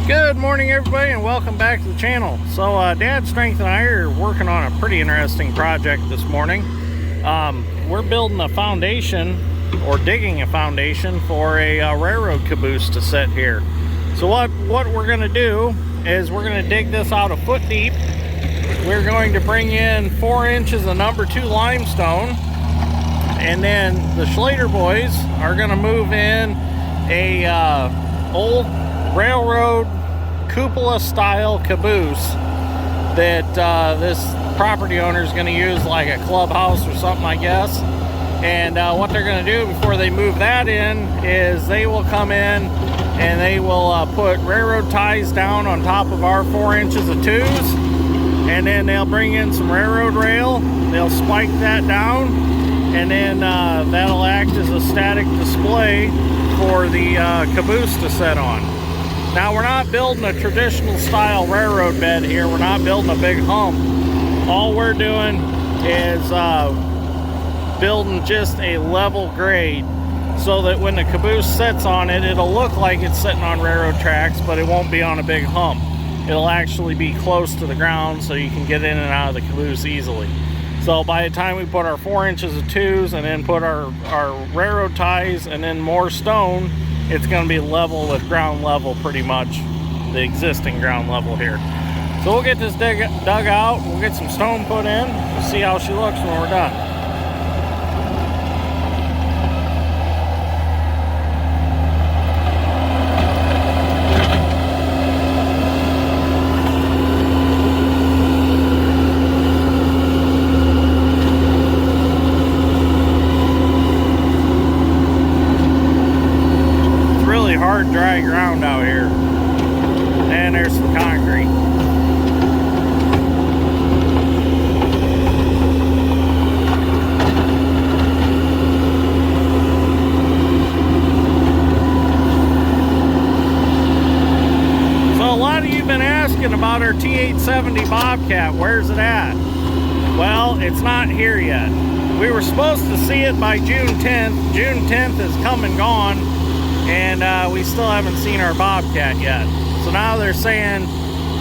Good morning, everybody, and welcome back to the channel. So Dad Strength and I are working on a pretty interesting project this morning. We're building a foundation, or digging a foundation for a railroad caboose to sit here. So what we're going to do is we're going to dig this out a foot deep. We're going to bring in 4 inches of number 2 limestone, and then the Schlater boys are going to move in a old railroad cupola style caboose that this property owner is going to use like a clubhouse or something, I guess. And what they're going to do before they move that in is they will come in and they will put railroad ties down on top of our 4 inches of 2s, and then they'll bring in some railroad rail, they'll spike that down, and then that'll act as a static display for the caboose to sit on. Now, we're not building a traditional style railroad bed here. We're not building a big hump. All we're doing is building just a level grade so that when the caboose sits on it, it'll look like it's sitting on railroad tracks, but it won't be on a big hump. It'll actually be close to the ground so you can get in and out of the caboose easily. So by the time we put our 4 inches of 2s and then put our railroad ties and then more stone, it's going to be level with ground level, pretty much the existing ground level here. So we'll get this dug out, we'll get some stone put in, we'll see how she looks when we're done. Dry ground out here, and there's some concrete. So a lot of you have been asking about our T870 Bobcat. Where's it at? Well, it's not here yet. We were supposed to see it by June 10th. June 10th is come and gone, and we still haven't seen our Bobcat yet. So now they're saying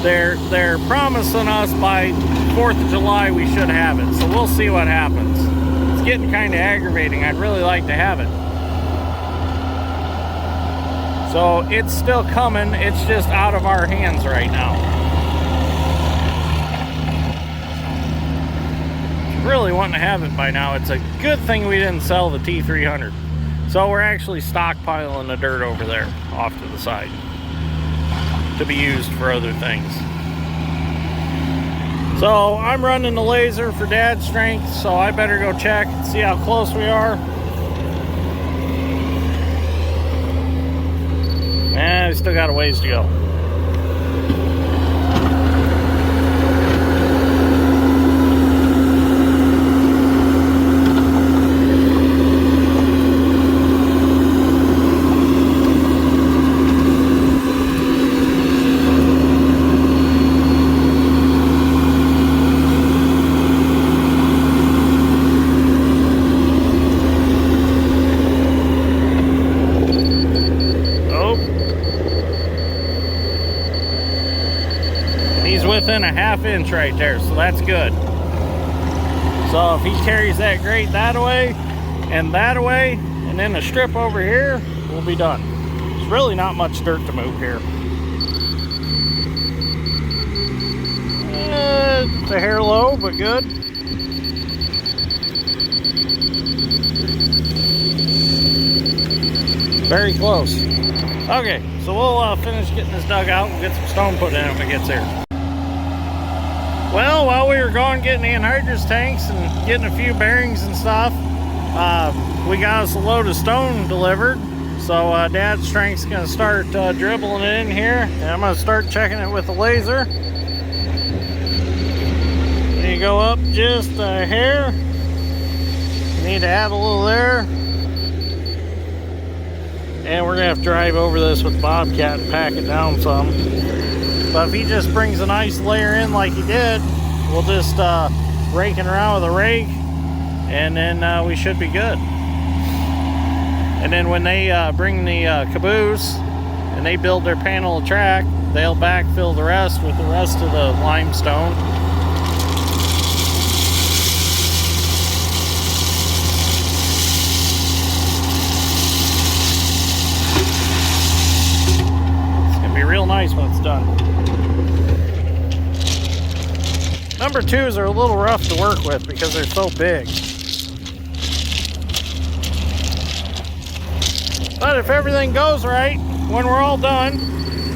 they're promising us by 4th of July we should have it. So we'll see what happens. It's getting kind of aggravating. I'd really like to have it. So it's still coming. It's just out of our hands right now. Really wanting to have it by now. It's a good thing we didn't sell the T300. So we're actually stockpiling the dirt over there off to the side to be used for other things. So I'm running the laser for Dad's Strength, so I better go check and see how close we are. And we still got a ways to go. Within a ½ inch right there, so that's good. So if he carries that grate that way, and then a strip over here, we'll be done. There's really not much dirt to move here. It's a hair low, but good. Very close. Okay, so we'll finish getting this dug out and get some stone put in when it gets here. Well, while we were gone getting the anhydrous tanks and getting a few bearings and stuff, we got us a load of stone delivered. So Dad's Strength's going to start dribbling it in here, and I'm going to start checking it with the laser. You go up just a hair. You need to add a little there. And we're going to have to drive over this with the Bobcat and pack it down some. But if he just brings a nice layer in like he did, we'll just rake it around with a rake, and then we should be good. And then when they bring the caboose and they build their panel of track. They'll backfill the rest with the rest of the limestone. It's gonna be real nice when it's done. Number 2s are a little rough to work with because they're so big. But if everything goes right, when we're all done,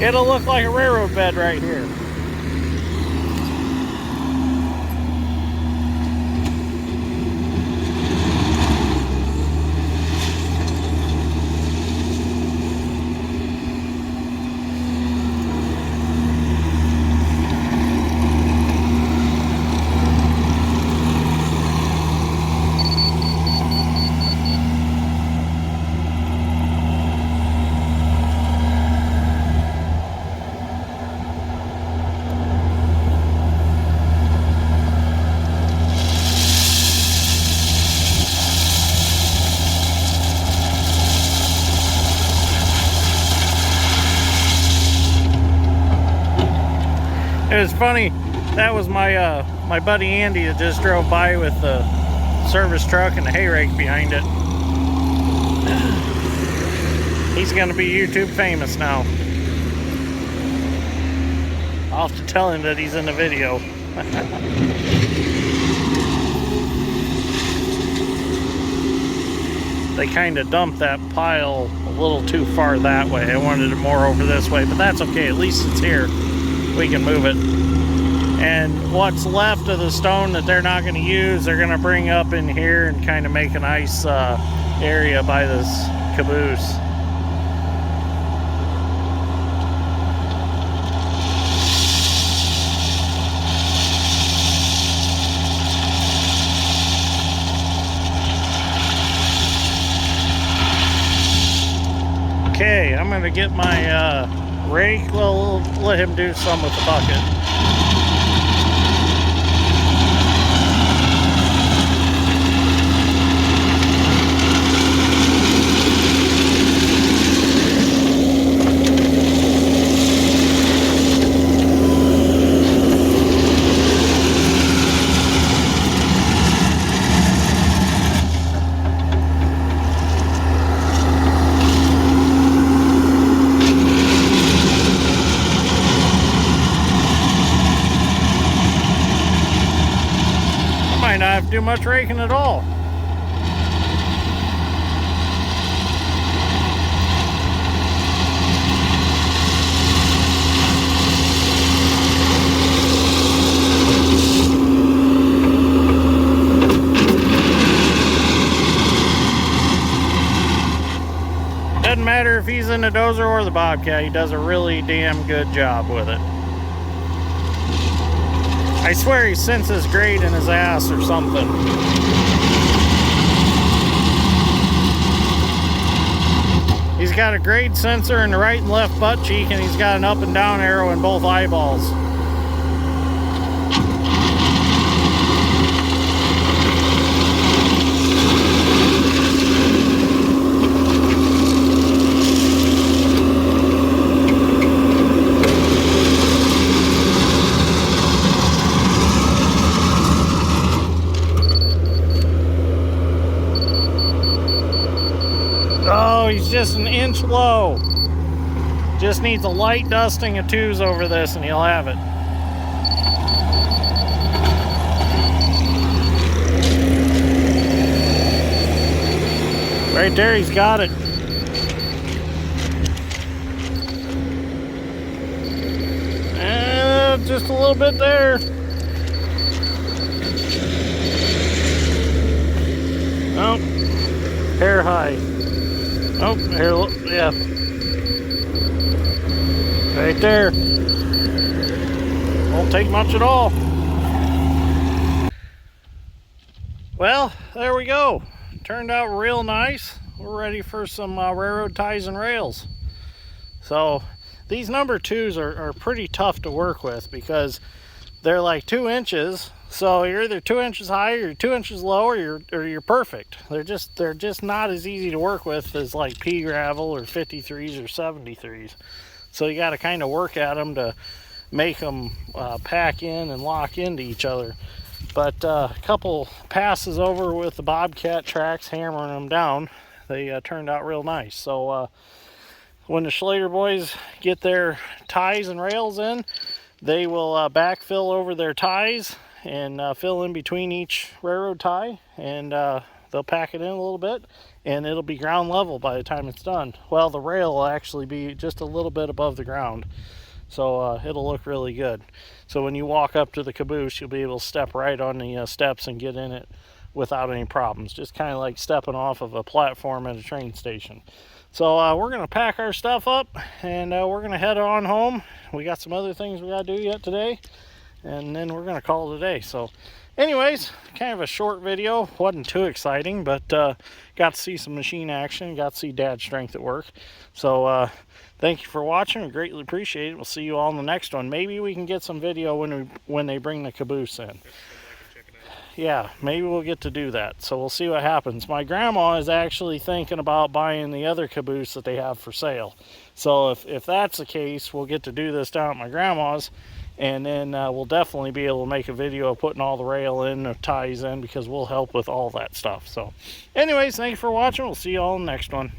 it'll look like a railroad bed right here. It was funny, that was my my buddy Andy that just drove by with the service truck and the hay rake behind it. He's gonna be YouTube famous now. I'll have to tell him that he's in the video. They kind of dumped that pile a little too far that way. I wanted it more over this way, but that's okay, at least it's here. We can move it. And what's left of the stone that they're not going to use, they're going to bring up in here and kind of make a nice area by this caboose. Okay, I'm going to get my rake. We'll let him do some with the bucket. Might not have to do much raking at all. Doesn't matter if he's in the dozer or the bobcat, he does a really damn good job with it. I swear he senses grade in his ass or something. He's got a grade sensor in the right and left butt cheek, and he's got an up and down arrow in both eyeballs. Oh, he's just an inch low. Just needs a light dusting of 2s over this and he'll have it. Right there, he's got it. And just a little bit there. Oh, hair high. Oh, here, yeah. Right there. Won't take much at all. Well, there we go. Turned out real nice. We're ready for some railroad ties and rails. So these number 2s are pretty tough to work with because they're like 2 inches. So you're either 2 inches high, or you're 2 inches low, or you're perfect. They're just not as easy to work with as like pea gravel or 53s or 73s. So you got to kind of work at them to make them pack in and lock into each other. But a couple passes over with the Bobcat tracks, hammering them down, they turned out real nice. So when the Schlater boys get their ties and rails in, they will backfill over their ties and fill in between each railroad tie, and they'll pack it in a little bit, and it'll be ground level by the time it's done. Well, the rail will actually be just a little bit above the ground, so it'll look really good. So when you walk up to the caboose, you'll be able to step right on the steps and get in it without any problems, just kind of like stepping off of a platform at a train station. So we're going to pack our stuff up, and we're going to head on home. We got some other things we got to do yet today, and then we're going to call it a day. So anyways, kind of a short video. Wasn't too exciting, but got to see some machine action, got to see Dad's strength at work. So thank you for watching. I greatly appreciate it. We'll see you all in the next one. Maybe we can get some video when they bring the caboose in. Yeah, maybe we'll get to do that. So we'll see what happens. My grandma is actually thinking about buying the other caboose that they have for sale. So if that's the case, we'll get to do this down at my grandma's, and then we'll definitely be able to make a video of putting all the rail in, the ties in, because we'll help with all that stuff. So anyways, thanks for watching. We'll see you all in the next one.